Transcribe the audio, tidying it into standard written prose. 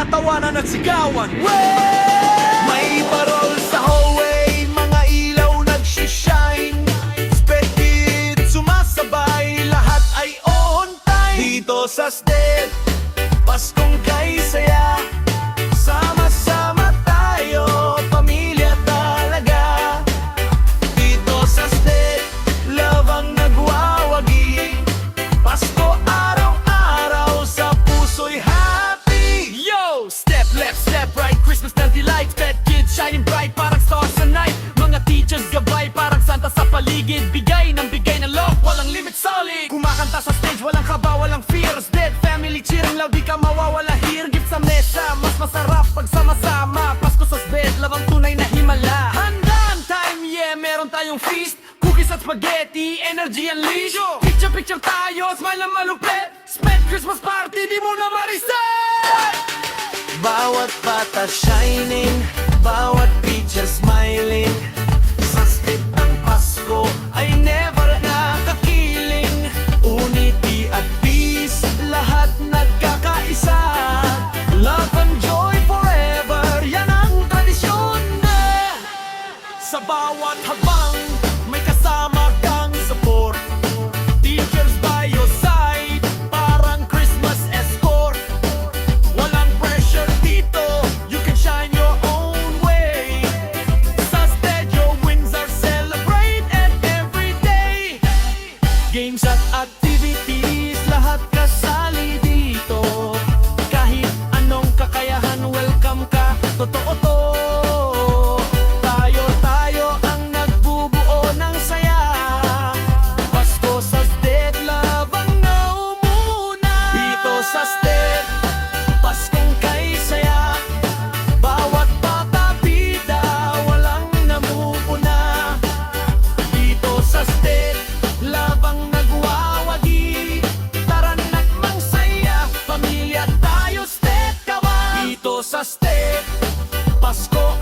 nagtatawanan at sigawan. May parol sa hallway, mga ilaw nagsishine. Sped kids sumasabay, lahat ay on time. Dito sa STED, Paskong kay saya. Sama-sama tayo, pamilya talaga. Dito sa STED, love ang nagwawagi. Pasko araw-araw, sa puso'y happy. Yo! Step left, step right, Christmas na delight. Pet kids shining bright, parang stars sa night. Mga teachers gabay, parang Santa sa paligid. Bigay ng love, walang limit, solid. Kumakanta sa stage, walang kaba, walang fears. Dead family cheering loud, di ka mawawala here. Gift sa mesa, mas masarap pag sama-sama. Pasko sa bed, labang tunay na himala. Handaan time, yeah, meron tayong feast. Cookies at spaghetti, energy unleashed. Picture tayo, smile na malupit. Sped Christmas party, di mo na ma-reset. Bawat bata shining, bawat teacher smiling. Sa STED ang Pasko ay never nakakiling. Unity at peace, lahat nagkakaisa. Love and joy forever, yan ang tradisyon na. Sa bawat habang, may kasama kang support. Teachers by your side, parang Christmas escort. Walang pressure dito, you can shine your own way. Sa STED, your wins are celebrated every day. Games at activities, lahat kasali dito. Kahit anong kakayahan, welcome ka, totoo to. Tayo ang nagbubuo ng saya. Pasko sa STED, love ang naumuna. Dito sa STED, Paskong kay saya. Bawat bata bida, walang namumuna. Dito sa STED, love ang nagwawagi. Tara na't mangsaya, pamilya tayo, STED kawan. Dito sa STED, Pasko